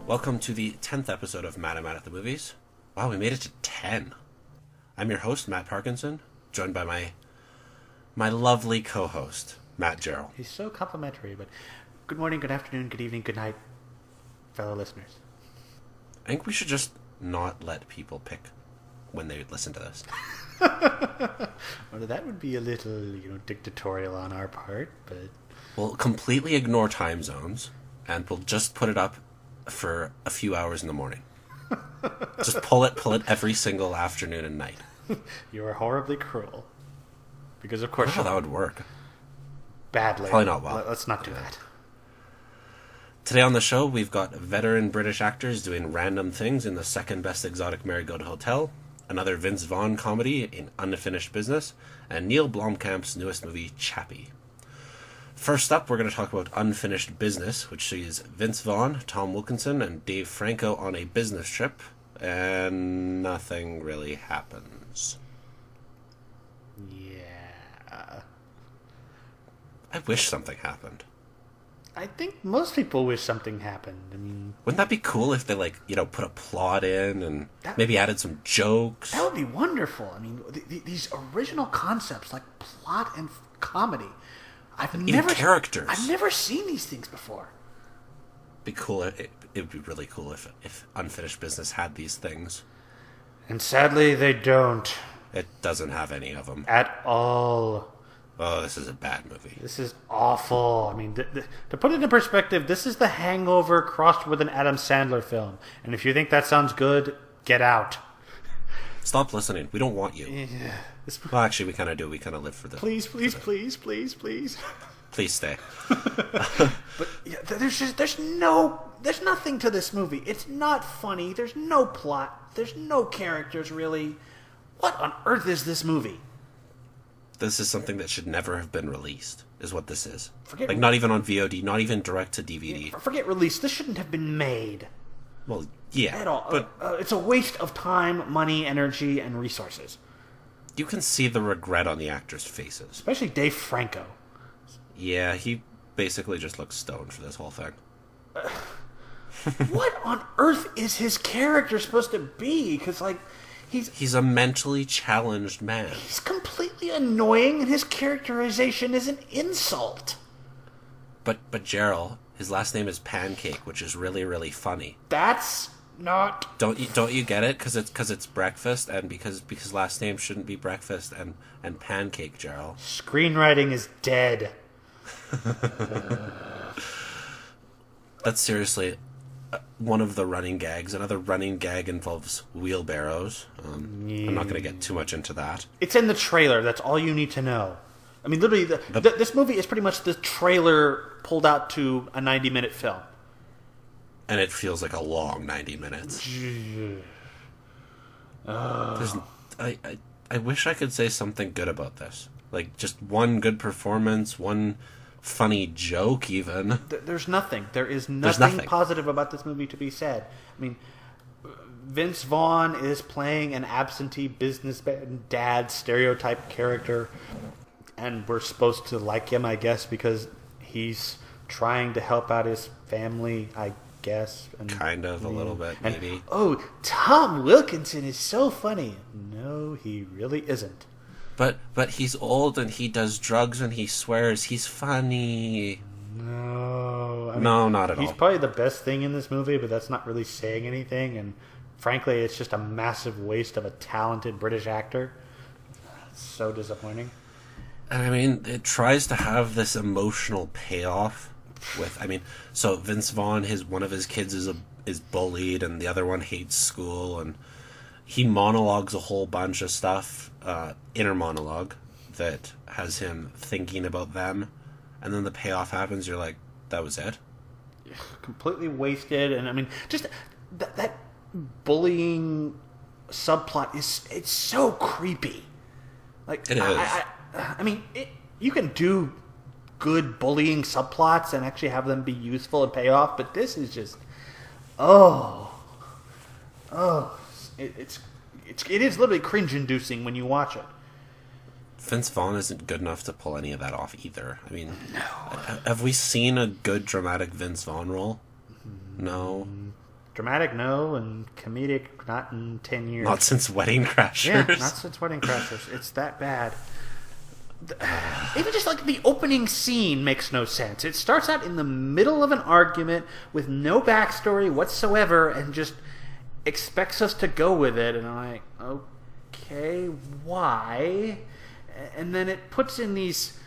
Welcome to the 10th episode of Matt and Matt at the Movies. Wow, we made it to 10. I'm your host, Matt Parkinson, joined by my lovely co-host, Matt Jarrell. He's so complimentary, but good morning, good afternoon, good evening, good night, fellow listeners. I think we should just not let people pick when they listen to this. Well, that would be a little, dictatorial on our part, but... We'll completely ignore time zones, and we'll just put it up for a few hours in the morning. Just pull it every single afternoon and night. You are horribly cruel. Because, of course... How that would work. Badly. Probably not well. Let's not do that. Today on the show, we've got veteran British actors doing random things in the second best exotic Marigold hotel, another Vince Vaughn comedy in Unfinished Business, and Neil Blomkamp's newest movie, Chappie. First up, we're going to talk about Unfinished Business, which sees Vince Vaughn, Tom Wilkinson, and Dave Franco on a business trip, and nothing really happens. Yeah. I wish something happened. I think most people wish something happened. I mean... Wouldn't that be cool if they, put a plot in and maybe added some jokes? That would be wonderful. I mean, these original concepts, like plot and comedy... characters. I've never seen these things before. Be cool. It would be really cool if Unfinished Business had these things. And sadly, they don't. It doesn't have any of them. At all. Oh, this is a bad movie. This is awful. I mean, to put it in perspective, this is The Hangover crossed with an Adam Sandler film. And if you think that sounds good, get out. Stop listening. We don't want you. Yeah. Well, actually, we kind of do. We kind of live for this. Please. Please stay. But yeah, there's nothing to this movie. It's not funny. There's no plot. There's no characters, really. What on earth is this movie? This is something that should never have been released, is what this is. Forget not even on VOD, not even direct to DVD. Yeah, forget release. This shouldn't have been made. Well, yeah. At all. But it's a waste of time, money, energy, and resources. You can see the regret on the actors' faces. Especially Dave Franco. Yeah, he basically just looks stoned for this whole thing. What on earth is his character supposed to be? Because, he's a mentally challenged man. He's completely annoying, and his characterization is an insult. But Gerald, his last name is Pancake, which is really, really funny. That's not... Don't you get it? Because it's breakfast, and because last name shouldn't be breakfast and Pancake, Gerald. Screenwriting is dead. That's seriously one of the running gags. Another running gag involves wheelbarrows. I'm not going to get too much into that. It's in the trailer. That's all you need to know. I mean, literally, this movie is pretty much the trailer pulled out to a 90-minute film. And it feels like a long 90 minutes. I wish I could say something good about this. Like, just one good performance, one funny joke, even. There's nothing. There is nothing positive about this movie to be said. I mean, Vince Vaughn is playing an absentee businessman dad stereotype character, and we're supposed to like him, I guess, because he's trying to help out his family, I guess. And, kind of, a little bit, maybe. Oh, Tom Wilkinson is so funny. No, he really isn't. But he's old and he does drugs and he swears. He's funny. No. No, not at all. He's probably the best thing in this movie, but that's not really saying anything. And frankly, it's just a massive waste of a talented British actor. It's so disappointing. I mean, it tries to have this emotional payoff with, so Vince Vaughn, one of his kids is bullied and the other one hates school, and he monologues a whole bunch of stuff, inner monologue, that has him thinking about them, and then the payoff happens, you're like, that was it? Completely wasted, and just that bullying subplot it's so creepy. Like, it is. You can do good bullying subplots and actually have them be useful and pay off, but this is just, it is literally cringe-inducing when you watch it. Vince Vaughn isn't good enough to pull any of that off either. No. Have we seen a good dramatic Vince Vaughn role? No. Dramatic, no, and comedic, not in 10 years. Not since Wedding Crashers. Yeah, not since Wedding Crashers. It's that bad. Even just like the opening scene makes no sense. It starts out in the middle of an argument with no backstory whatsoever and just expects us to go with it. And I'm like, okay, why? And then it puts in these,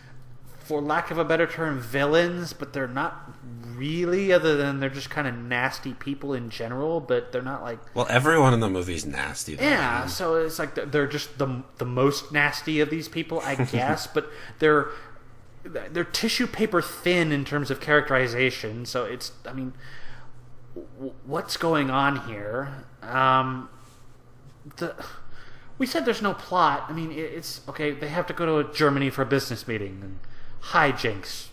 for lack of a better term, villains, but they're not really, other than they're just kind of nasty people in general, but they're not like... Well, everyone in the movie's nasty. Though, yeah, so it's like they're just the most nasty of these people, I guess, but they're tissue paper thin in terms of characterization, so it's, I mean, what's going on here? We said there's no plot. I mean, it's, okay, they have to go to Germany for a business meeting, and hijinks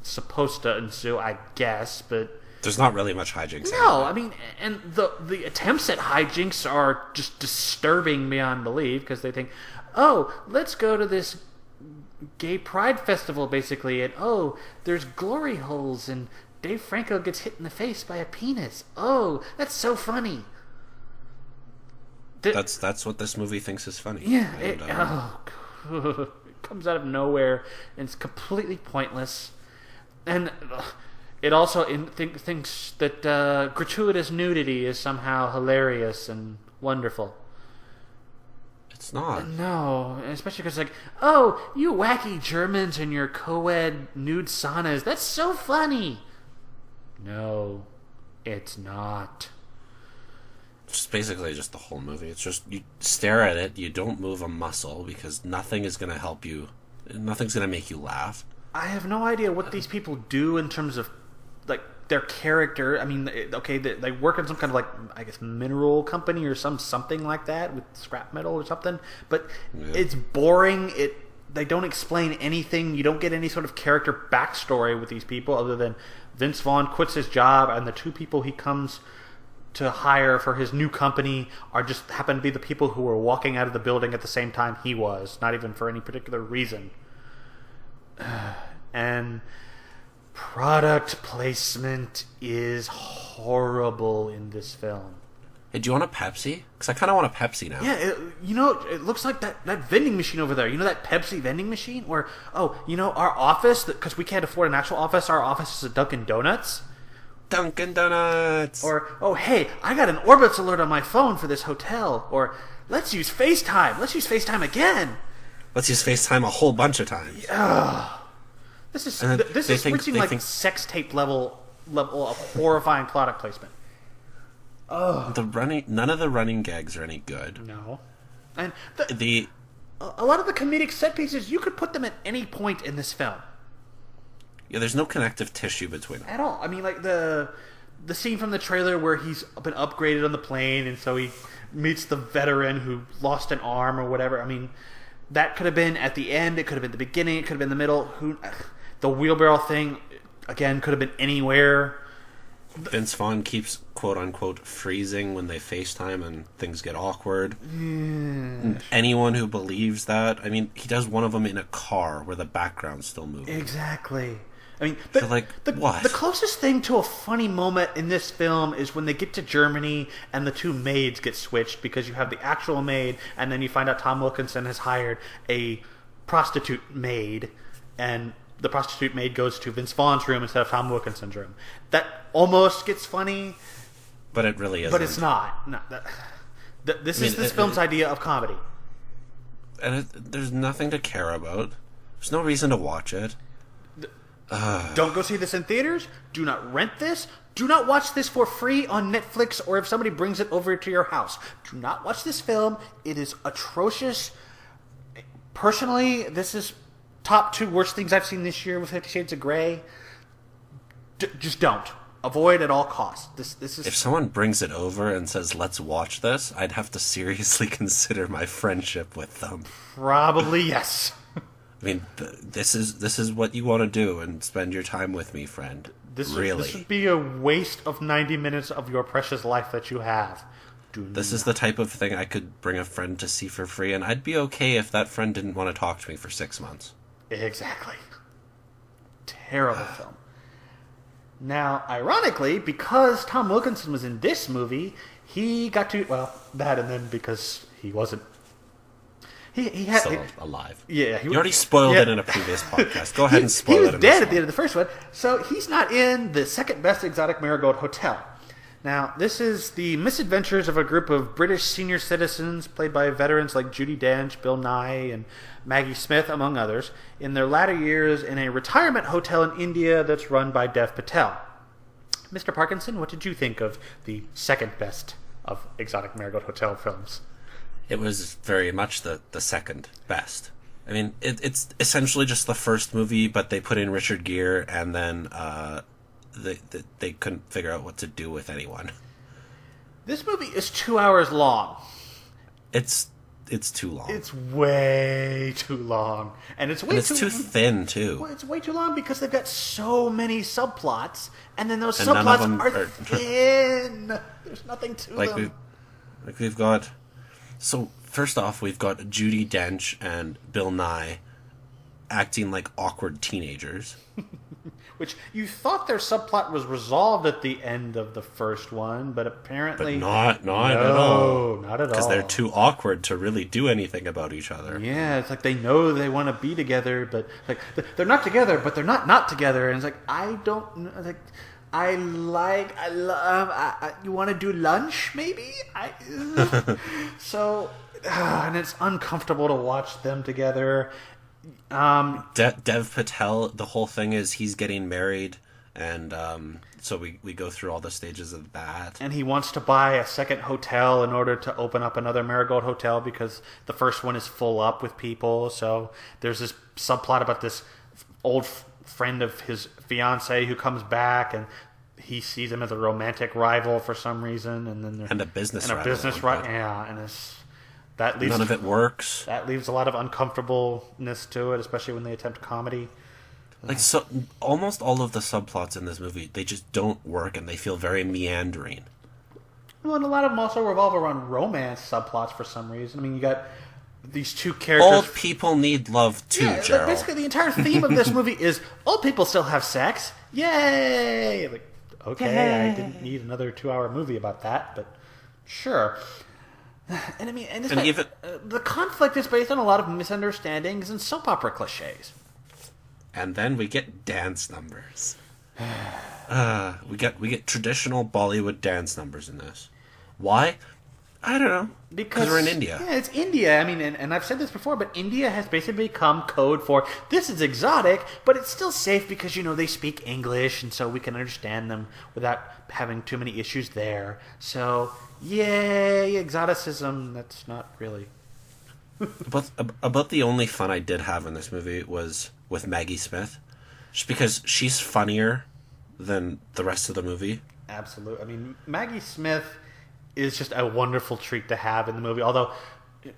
supposed to ensue, I guess, but there's not really much hijinks. No, I mean, and the attempts at hijinks are just disturbing beyond belief, because they think, oh, let's go to this gay pride festival, basically, and oh, there's glory holes, and Dave Franco gets hit in the face by a penis. Oh, that's so funny. That's what this movie thinks is funny. Yeah, it comes out of nowhere, and it's completely pointless. And it also thinks that gratuitous nudity is somehow hilarious and wonderful. It's not. No, especially because, like, oh, you wacky Germans and your co-ed nude saunas, that's so funny. No, it's not. It's basically just the whole movie. It's just, you stare at it, you don't move a muscle, because nothing is going to help you. Nothing's going to make you laugh. I have no idea what these people do in terms of, like, their character. I mean, okay, they work in some kind of, like, I guess, mineral company or something like that with scrap metal or something. But It's boring. They don't explain anything. You don't get any sort of character backstory with these people other than Vince Vaughn quits his job, and the two people he comes to hire for his new company are just happen to be the people who were walking out of the building at the same time he was, not even for any particular reason. And product placement is horrible in this film. Hey, do you want a Pepsi? Because I kind of want a Pepsi now. Yeah, it looks like that vending machine over there. You know that Pepsi vending machine? Where, our office, because we can't afford an actual office, our office is a Dunkin' Donuts. Dunkin' Donuts! Or, oh, hey, I got an Orbitz alert on my phone for this hotel. Or, let's use FaceTime. Let's use FaceTime again. Let's use FaceTime a whole bunch of times. This is reaching like sex tape level of horrifying product placement. None of the running gags are any good. No. And a lot of the comedic set pieces, you could put them at any point in this film. Yeah, there's no connective tissue between them. At all. I mean, like the scene from the trailer where he's been upgraded on the plane, and so he meets the veteran who lost an arm or whatever. I mean, that could have been at the end. It could have been the beginning. It could have been the middle. The wheelbarrow thing, again, could have been anywhere. Vince Vaughn keeps, quote-unquote, freezing when they FaceTime and things get awkward. Anyone who believes that... I mean, he does one of them in a car where the background's still moving. Exactly. I mean, what? The closest thing to a funny moment in this film is when they get to Germany and the two maids get switched, because you have the actual maid, and then you find out Tom Wilkinson has hired a prostitute maid, and the prostitute maid goes to Vince Vaughn's room instead of Tom Wilkinson's room. That almost gets funny, but it really isn't. But it's not. No, this is this film's idea of comedy, and there's nothing to care about. There's no reason to watch it. Don't go see this in theaters. Do not rent this. Do not watch this for free on Netflix, or if somebody brings it over to your house. Do not watch this film. It is atrocious. Personally, this is top 2 worst things I've seen this year with 50 Shades of Grey. Just don't. Avoid at all costs. This is. If someone brings it over and says, let's watch this, I'd have to seriously consider my friendship with them. Probably, yes. I mean, this is what you want to do and spend your time with me, friend. This would be a waste of 90 minutes of your precious life that you have. This is the type of thing I could bring a friend to see for free, and I'd be okay if that friend didn't want to talk to me for 6 months. Exactly. Terrible film. Now, ironically, because Tom Wilkinson was in this movie, he got to, well, that and then because he wasn't. He had still alive. Yeah, you already spoiled it in a previous podcast. Go ahead and spoil it. He was dead at the end of the first one, so he's not in the second best exotic Marigold Hotel. Now, this is the misadventures of a group of British senior citizens, played by veterans like Judi Dench, Bill Nighy, and Maggie Smith, among others, in their latter years in a retirement hotel in India that's run by Dev Patel. Mr. Parkinson, what did you think of the second best of exotic Marigold Hotel films? It was very much the second best. I mean, it's essentially just the first movie, but they put in Richard Gere, and then they couldn't figure out what to do with anyone. This movie is 2 hours long. It's too long. It's way too long, and it's too thin too. Well, it's way too long because they've got so many subplots, and then those subplots are thin. There's nothing to them. We've got. So, first off, we've got Judi Dench and Bill Nighy acting like awkward teenagers. Which, you thought their subplot was resolved at the end of the first one, but apparently... But not at all. Not at all. Because they're too awkward to really do anything about each other. Yeah, it's like they know they want to be together, but... like they're not together, but they're not together. And it's like, I don't... like... I love. You want to do lunch, maybe? So, and it's uncomfortable to watch them together. Dev Patel, the whole thing is he's getting married, and so we go through all the stages of that. And he wants to buy a second hotel in order to open up another Marigold Hotel because the first one is full up with people. So there's this subplot about this old friend of his fiance who comes back, and he sees him as a romantic rival for some reason, and a business rival. Yeah, and that leaves none of it works. That leaves a lot of uncomfortableness to it, especially when they attempt comedy. Like, so almost all of the subplots in this movie, they just don't work, and they feel very meandering. Well, and a lot of them also revolve around romance subplots for some reason. I mean, you got these two characters. Old people need love too, Gerald. Basically, the entire theme of this movie is old people still have sex. Yay! Like, okay, yay. I didn't need another 2-hour movie about that, but sure. And I mean, the conflict is based on a lot of misunderstandings and soap opera cliches. And then we get dance numbers. We get traditional Bollywood dance numbers in this. Why? I don't know. Because we're in India. Yeah, it's India. I mean, and I've said this before, but India has basically become code for this is exotic, but it's still safe because, they speak English, and so we can understand them without having too many issues there. So, yay, exoticism. That's not really... About the only fun I did have in this movie was with Maggie Smith. Just because she's funnier than the rest of the movie. Absolutely. I mean, Maggie Smith is just a wonderful treat to have in the movie, although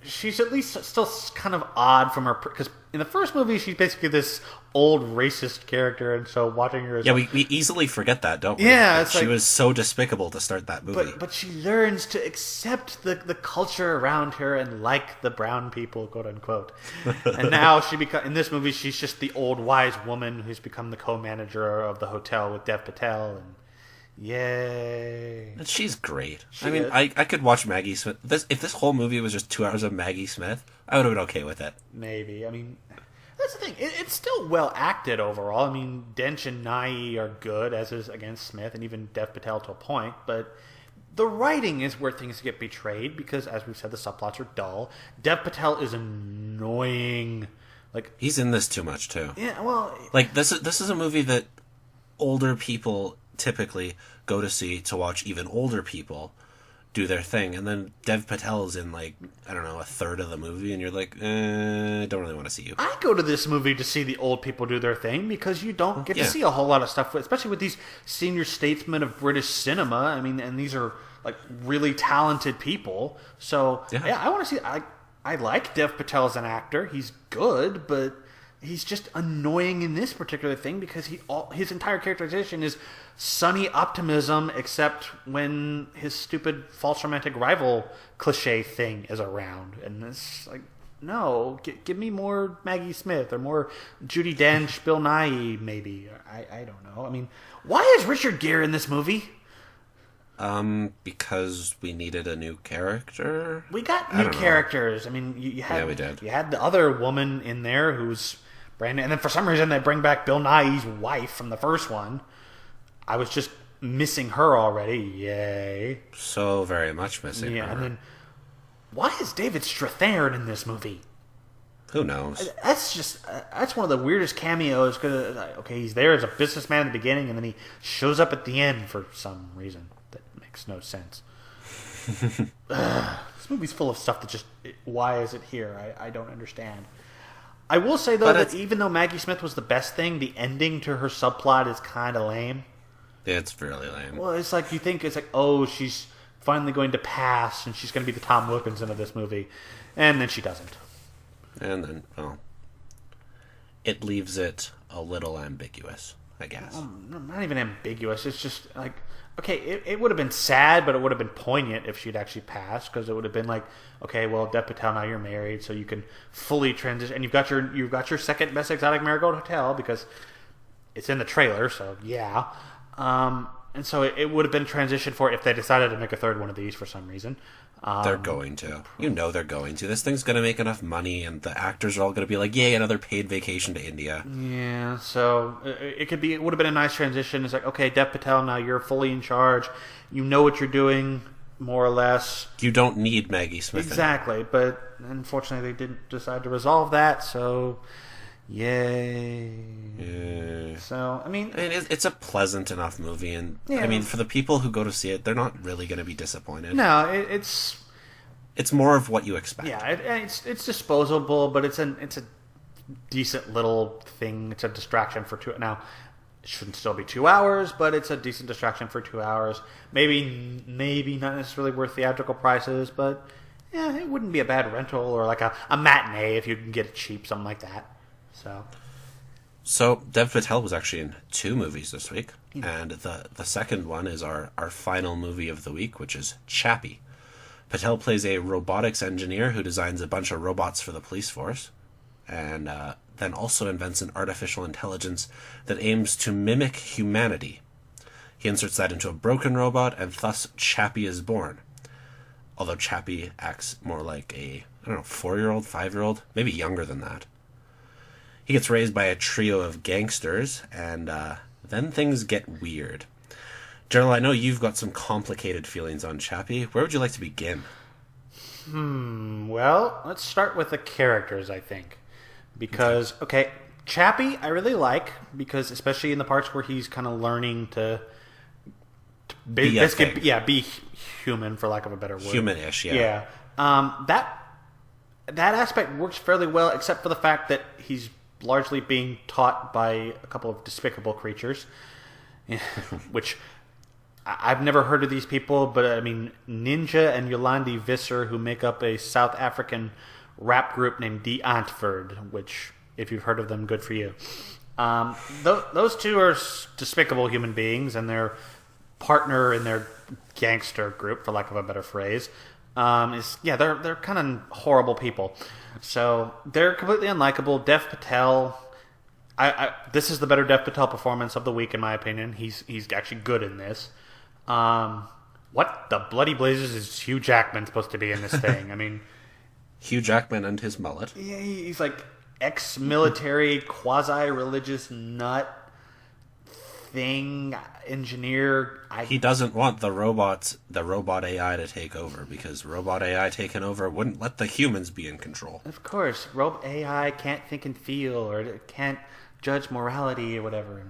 she's at least still kind of odd from her, because in the first movie she's basically this old racist character, and so watching her we easily forget that, don't we? Yeah, she was so despicable to start that movie, but she learns to accept the culture around her and like the brown people, quote unquote. And now in this movie she's just the old wise woman who's become the co-manager of the hotel with Dev Patel, and yay. And she's great. I could watch Maggie Smith. If this whole movie was just 2 hours of Maggie Smith, I would have been okay with it. Maybe. I mean, that's the thing. It's still well acted overall. I mean, Dench and Nighy are good, as is against Smith, and even Dev Patel to a point. But the writing is where things get betrayed, because, as we've said, the subplots are dull. Dev Patel is annoying. Like, he's in this too much, too. Yeah, well... Like, this is a movie that older people typically go to see to watch even older people do their thing, and then Dev Patel is in, like, I don't know, a third of the movie, and you're like, I don't really want to see you. I go to this movie to see the old people do their thing, because you don't get to see a whole lot of stuff, especially with these senior statesmen of British cinema. I mean, and these are, like, really talented people, so I want to see... I like Dev Patel as an actor. He's good, but he's just annoying in this particular thing, because his entire characterization is sunny optimism, except when his stupid false romantic rival cliche thing is around. And it's like, No, give me more Maggie Smith or more Judi Dench, Bill Nighy, maybe. I don't know. I mean, why is Richard Gere in this movie? Because we needed a new character. We got new characters. I mean, you had we did. You had the other woman in there who's brand, and then for some reason they bring back Bill Nighy's wife from the first one. I was just missing her already. Yay! So very much missing her. Yeah, and then why is David Strathairn in this movie? Who knows? That's one of the weirdest cameos. Because okay, he's there as a businessman at the beginning, and then he shows up at the end for some reason that makes no sense. This movie's full of stuff that just, why is it here? I don't understand. I will say though that even though Maggie Smith was the best thing, the ending to her subplot is kind of lame. Yeah, it's really lame. Well, it's like you think it's like, oh, she's finally going to pass and she's going to be the Tom Wilkinson of this movie, and then she doesn't. And then, well, it leaves it a little ambiguous, I guess. Not even ambiguous. It's just like, okay, it would have been sad, but it would have been poignant if she'd actually passed, because it would have been like, okay, well, Dev Patel, now you're married, so you can fully transition, and you've got your second best exotic Marigold Hotel because it's in the trailer, so yeah. And so it would have been transition for if they decided to make a third one of these for some reason. They're going to. They're going to. This thing's going to make enough money, and the actors are all going to be like, yay, another paid vacation to India. Yeah, so it would have been a nice transition. It's like, okay, Dev Patel, now you're fully in charge. You know what you're doing, more or less. You don't need Maggie Smith. Exactly, but unfortunately they didn't decide to resolve that, so yay. Yeah. So, I mean, it's a pleasant enough movie, and I mean, for the people who go to see it, they're not really going to be disappointed. No, it's more of what you expect. Yeah, it's disposable, but it's a decent little thing. It's a distraction for 2. Now, it shouldn't still be 2 hours, but it's a decent distraction for 2 hours. Maybe not necessarily worth theatrical prices, but yeah, it wouldn't be a bad rental or like a matinee if you can get it cheap, something like that. So Dev Patel was actually in 2 movies this week, and the second one is our final movie of the week, which is Chappie. Patel plays a robotics engineer who designs a bunch of robots for the police force, and then also invents an artificial intelligence that aims to mimic humanity. He inserts that into a broken robot, and thus Chappie is born. Although Chappie acts more like a, 4-year-old, 5-year-old, maybe younger than that. He gets raised by a trio of gangsters, and then things get weird. General, I know you've got some complicated feelings on Chappie. Where would you like to begin? Well, let's start with the characters, I think. Because, okay, Chappie I really like, because especially in the parts where he's kind of learning to be human, for lack of a better word. Human-ish, yeah. Yeah. That aspect works fairly well, except for the fact that he's largely being taught by a couple of despicable creatures, which I've never heard of these people, but I mean, Ninja and Yolandi Visser, who make up a South African rap group named Die Antwoord, which, if you've heard of them, good for you. Those two are despicable human beings, and their partner in their gangster group, for lack of a better phrase, they're kind of horrible people. So they're completely unlikable. Dev Patel, this is the better Dev Patel performance of the week, in my opinion. He's actually good in this. What the bloody blazes is Hugh Jackman supposed to be in this thing? I mean, Hugh Jackman and his mullet. Yeah, he's like ex-military, quasi-religious nut thing engineer. He doesn't want the robot AI to take over, because robot AI taking over wouldn't let the humans be in control. Of course, AI can't think and feel, or it can't judge morality or whatever.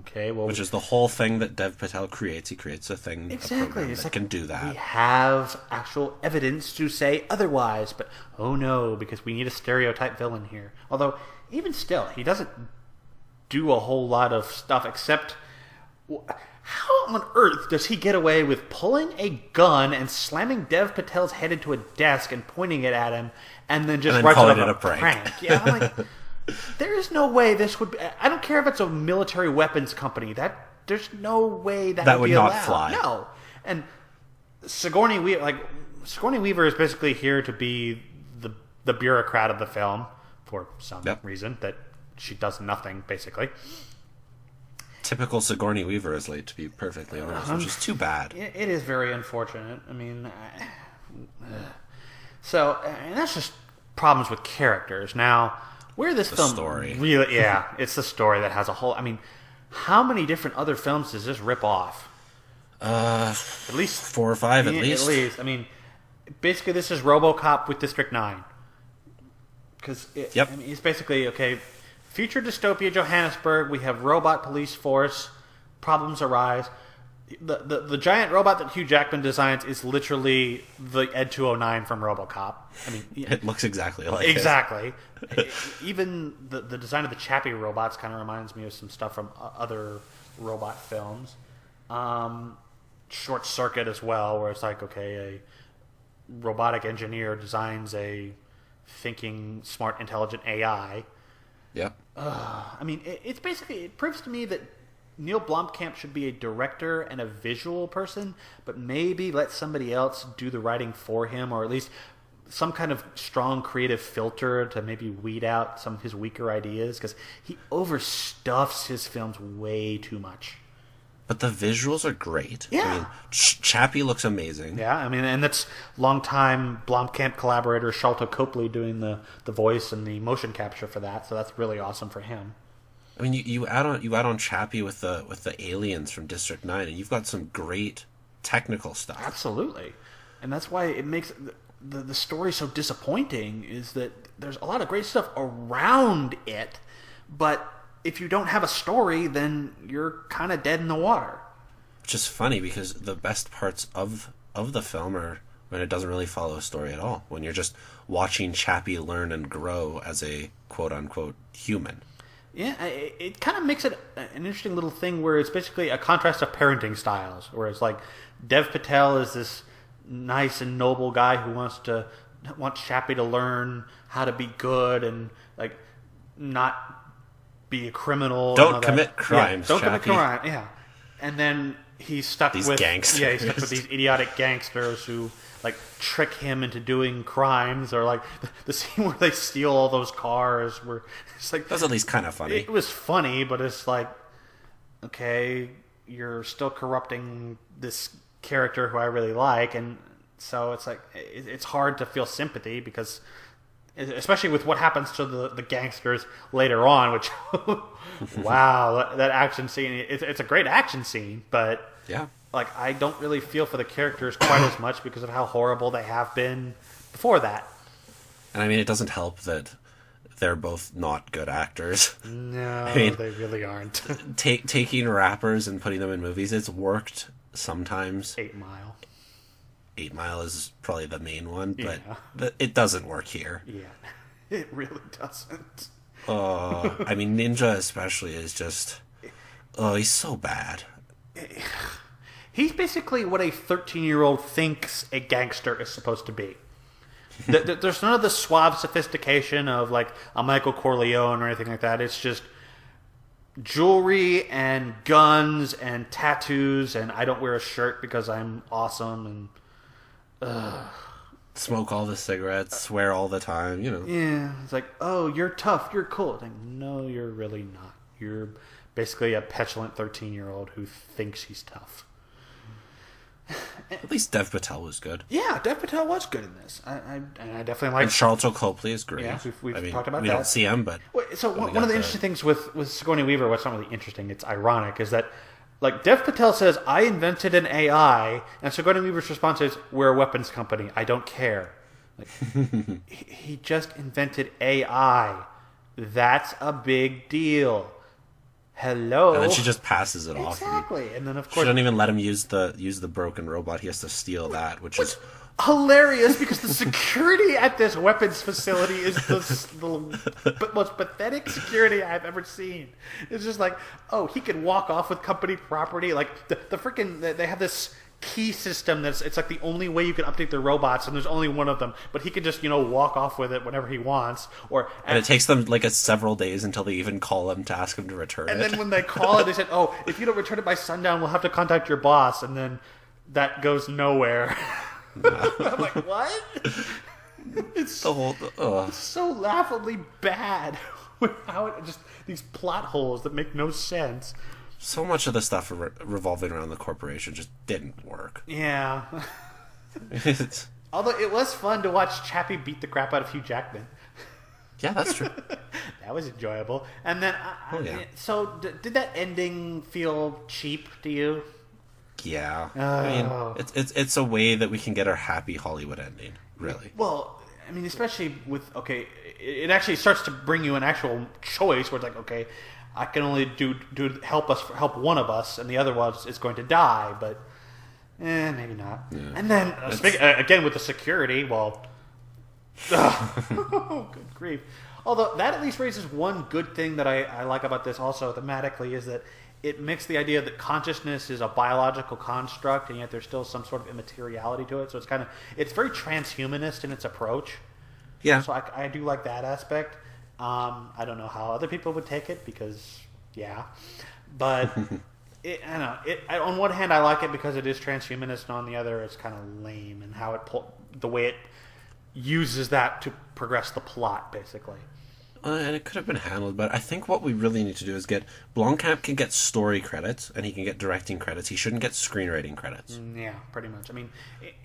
Okay, well, which is the whole thing that Dev Patel creates. He creates a thing, exactly, that can do that. We have actual evidence to say otherwise, but oh no, because we need a stereotype villain here. Although, even still, he doesn't do a whole lot of stuff except. How on earth does he get away with pulling a gun and slamming Dev Patel's head into a desk and pointing it at him, and then just calling it a prank? Yeah, I'm like, there is no way this would be. I don't care if it's a military weapons company. There's no way that would be not allowed. Fly. No, and Sigourney Weaver is basically here to be the bureaucrat of the film for some reason that she does nothing, basically. Typical Sigourney Weaver is late, to be perfectly honest, which is too bad. It is very unfortunate. I mean, and that's just problems with characters. Now, where this film story. Really, it's the story that has a whole. I mean, how many different other films does this rip off? At least 4 or 5, at least. At least, I mean, basically, this is RoboCop with District 9. Because it's basically future dystopia Johannesburg. We have robot police force. Problems arise. The giant robot that Hugh Jackman designs is literally the Ed 209 from RoboCop. I mean, it looks exactly like it. Even the design of the Chappie robots kind of reminds me of some stuff from other robot films. Short Circuit as well, where it's like a robotic engineer designs a thinking, smart, intelligent AI. Yep. I mean, it's basically, it proves to me that Neil Blomkamp should be a director and a visual person, but maybe let somebody else do the writing for him, or at least some kind of strong creative filter to maybe weed out some of his weaker ideas, because he overstuffs his films way too much. But the visuals are great. Yeah. I mean, Chappie looks amazing. Yeah, I mean, and that's longtime Blomkamp collaborator Sharlto Copley doing the voice and the motion capture for that, so that's really awesome for him. I mean, you add on Chappie with the aliens from District 9, and you've got some great technical stuff. Absolutely. And that's why it makes the story so disappointing, is that there's a lot of great stuff around it, but if you don't have a story, then you're kind of dead in the water. Which is funny, because the best parts of the film are when it doesn't really follow a story at all. When you're just watching Chappie learn and grow as a quote-unquote human. Yeah, it kind of makes it an interesting little thing where it's basically a contrast of parenting styles, where it's like Dev Patel is this nice and noble guy who wants Chappie to learn how to be good and not be a criminal. Don't commit crimes. Don't Chappie. commit crime. Yeah, and then he's stuck with gangsters. Yeah, he's stuck with these idiotic gangsters who trick him into doing crimes, or the scene where they steal all those cars. Where it's that's at least kind of funny. It was funny, but it's okay, you're still corrupting this character who I really like, and so it's hard to feel sympathy, because especially with what happens to the gangsters later on, which wow, that action scene, it's a great action scene, but yeah, I don't really feel for the characters quite as much because of how horrible they have been before that. And I mean, it doesn't help that they're both not good actors. No, I mean, they really aren't. Taking rappers and putting them in movies, it's worked sometimes. 8 Mile. 8 Mile is probably the main one, but it doesn't work here. Yeah, it really doesn't. I mean, Ninja especially is just... he's so bad. He's basically what a 13-year-old thinks a gangster is supposed to be. There's none of the suave sophistication of a Michael Corleone or anything like that. It's just jewelry and guns and tattoos, and I don't wear a shirt because I'm awesome, and smoke all the cigarettes, swear all the time, Yeah, it's oh, you're tough, you're cool. No, you're really not. You're basically a petulant 13-year-old who thinks he's tough. At least Dev Patel was good. Yeah, Dev Patel was good in this. I definitely like. And Sharlto Copley is great. Yeah, we've talked about that. We don't see him, but so one of the interesting things with Sigourney Weaver, what's not really interesting, it's ironic, is that Dev Patel says, "I invented an AI," and Sigourney Weaver's response is, "We're a weapons company. I don't care." He just invented AI. That's a big deal. Hello. And then she just passes it off. Exactly. And then of course she doesn't even let him use the broken robot. He has to steal that, which is hilarious, because the security at this weapons facility is the most pathetic security I've ever seen. It's just he can walk off with company property. The freaking, they have this key system it's the only way you can update the robots, and there's only one of them, but he can just walk off with it whenever he wants, and it takes them several days until they even call him to ask him to return it. And then when they call it, they said, "Oh, if you don't return it by sundown, we'll have to contact your boss," and then that goes nowhere. I'm what? It's the whole. It's so laughably bad. How it just these plot holes that make no sense. So much of the stuff revolving around the corporation just didn't work. Yeah. Although it was fun to watch Chappie beat the crap out of Hugh Jackman. Yeah, that's true. That was enjoyable. And then, so did that ending feel cheap to you? Yeah. I mean, it's a way that we can get our happy Hollywood ending, really. Well, I mean, especially with, it actually starts to bring you an actual choice where it's like, okay, I can only do help one of us, and the other one is going to die, but maybe not. Yeah. And then again with the security, well, good grief. Although that at least raises one good thing that I like about this also thematically is that it mixed the idea that consciousness is a biological construct, and yet there's still some sort of immateriality to it. So it's very transhumanist in its approach. Yeah. So I do like that aspect. I don't know how other people would take it because, but I don't know. On one hand, I like it because it is transhumanist, and on the other, it's kind of lame and how the way it uses that to progress the plot, basically. And it could have been handled, but I think what we really need to do is Blomkamp can get story credits and he can get directing credits. He shouldn't get screenwriting credits. Yeah, pretty much. I mean,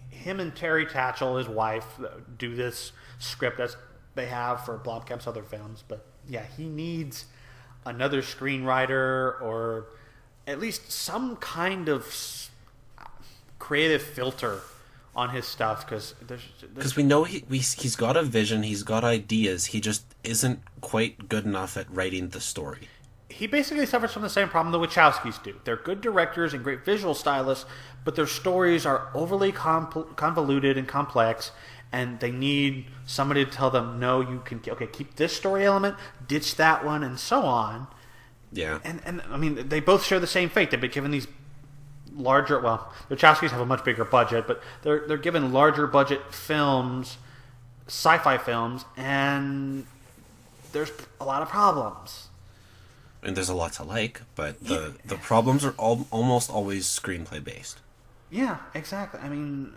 him and Terry Tatchell, his wife, do this script as they have for Blomkamp's other films, but yeah, he needs another screenwriter or at least some kind of creative filter on his stuff because we know he's got a vision, he's got ideas, he just isn't quite good enough at writing the story. He basically suffers from the same problem the Wachowskis do. They're good directors and great visual stylists, but their stories are overly convoluted and complex, and they need somebody to tell them, no, you can keep this story element, ditch that one, and so on. Yeah. And I mean, they both share the same fate. They've been given these larger, well, the Wachowskis have a much bigger budget, but they're given larger budget films, sci-fi films, and there's a lot of problems. And there's a lot to like, but the problems are almost always screenplay based. Yeah, exactly. I mean...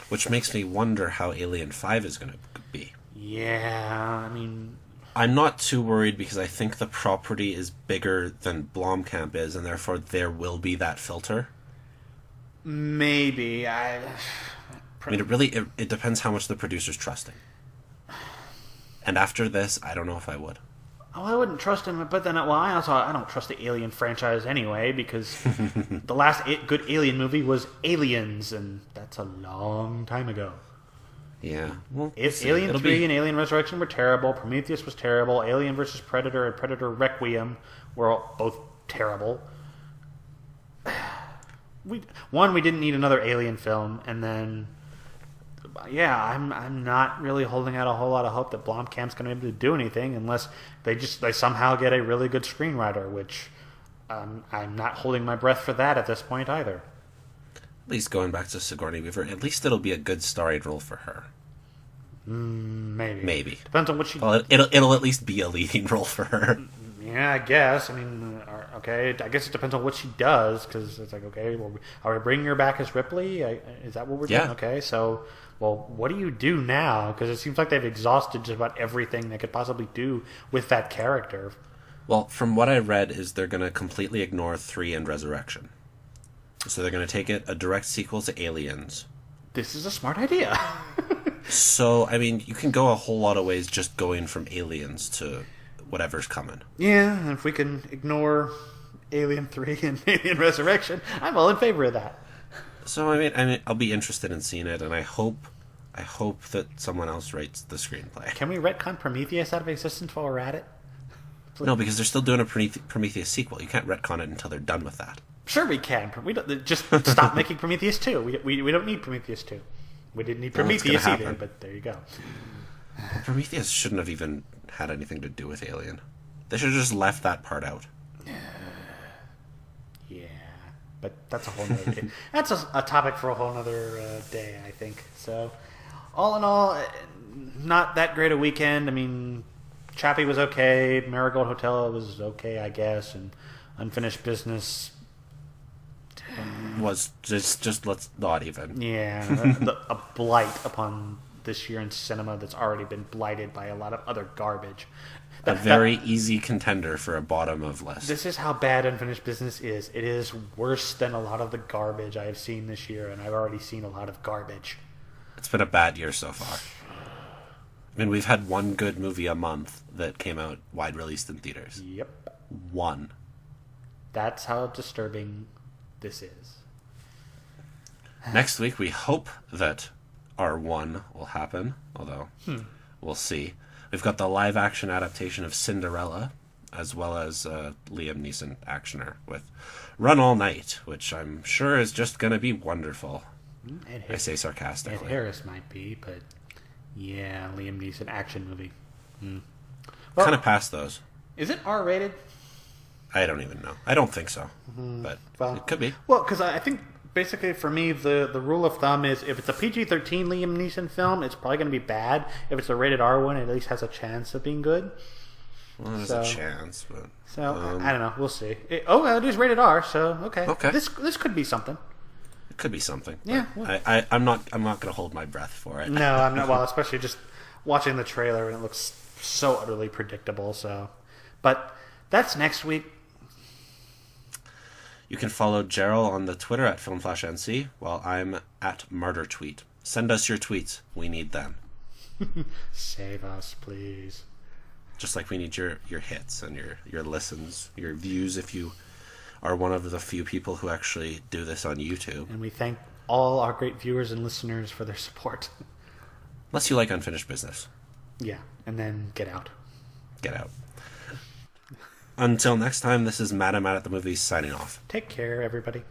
Which makes me wonder how Alien 5 is going to be. Yeah, I mean... I'm not too worried because I think the property is bigger than Blomkamp is, and therefore there will be that filter. Maybe. I mean, it depends how much the producer's trusting. And after this, I don't know if I would. Oh, I wouldn't trust him, but then, I don't trust the Alien franchise anyway, because the last good Alien movie was Aliens, and that's a long time ago. Yeah. Well, Alien 3 and Alien Resurrection were terrible. Prometheus was terrible. Alien vs. Predator and Predator Requiem were both terrible. We didn't need another Alien film, and then... Yeah, I'm not really holding out a whole lot of hope that Blomkamp's going to be able to do anything unless they somehow get a really good screenwriter, which I'm not holding my breath for that at this point either. At least going back to Sigourney Weaver, at least it'll be a good starring role for her. Maybe. Depends on what she... Well, it'll at least be a leading role for her. Yeah, I guess. I mean, okay, I guess it depends on what she does, because it's like, okay, well, are we bringing her back as Ripley? Is that what we're doing? Okay, so... Well, what do you do now? Because it seems like they've exhausted just about everything they could possibly do with that character. Well, from what I read, is they're going to completely ignore 3 and Resurrection. So they're going to take it a direct sequel to Aliens. This is a smart idea. So, I mean, you can go a whole lot of ways just going from Aliens to whatever's coming. Yeah, and if we can ignore Alien 3 and Alien Resurrection, I'm all in favor of that. So, I mean, I'll be interested in seeing it, and I hope that someone else writes the screenplay. Can we retcon Prometheus out of existence while we're at it? Please. No, because they're still doing a Prometheus sequel. You can't retcon it until they're done with that. Sure we can. We don't, just stop making Prometheus 2. We don't need Prometheus 2. We didn't need Prometheus either, but there you go. Prometheus shouldn't have even had anything to do with Alien. They should have just left that part out. Yeah, but that's a whole nother day. That's a topic for a whole nother day, I think. So, all in all, not that great a weekend. I mean, Chappie was okay. Marigold Hotel was okay, I guess. And Unfinished Business was just let's not even. Yeah, a blight upon this year in cinema that's already been blighted by a lot of other garbage. A very easy contender for a bottom of list. This is how bad Unfinished Business is. It is worse than a lot of the garbage I have seen this year, and I've already seen a lot of garbage. It's been a bad year so far. I mean, we've had one good movie a month that came out wide released in theaters. Yep. One. That's how disturbing this is. Next week, we hope that our one will happen, although we'll see. We've got the live-action adaptation of Cinderella, as well as Liam Neeson actioner with Run All Night, which I'm sure is just going to be wonderful. I say sarcastically. Ed Harris might be, but yeah, Liam Neeson action movie. Well, kind of past those. Is it R-rated? I don't even know. I don't think so, but it could be. Well, because I think basically for me the rule of thumb is if it's a PG-13 Liam Neeson film, it's probably going to be bad. If it's a rated R one, it at least has a chance of being good. Well, there's a chance, but I don't know. We'll see. It is rated R, so okay. This could be something. It could be something. Yeah. I'm not going to hold my breath for it. No, I'm not. Well, especially just watching the trailer and it looks so utterly predictable. So, but that's next week. You can follow Gerald on the Twitter at FilmFlashNC, while I'm at MartyrTweet. Send us your tweets. We need them. Save us, please. Just like we need your hits and your listens, your views if you are one of the few people who actually do this on YouTube. And we thank all our great viewers and listeners for their support. Unless you like Unfinished Business. Yeah, and then get out. Get out. Until next time, this is Madam at the Movies signing off. Take care, everybody.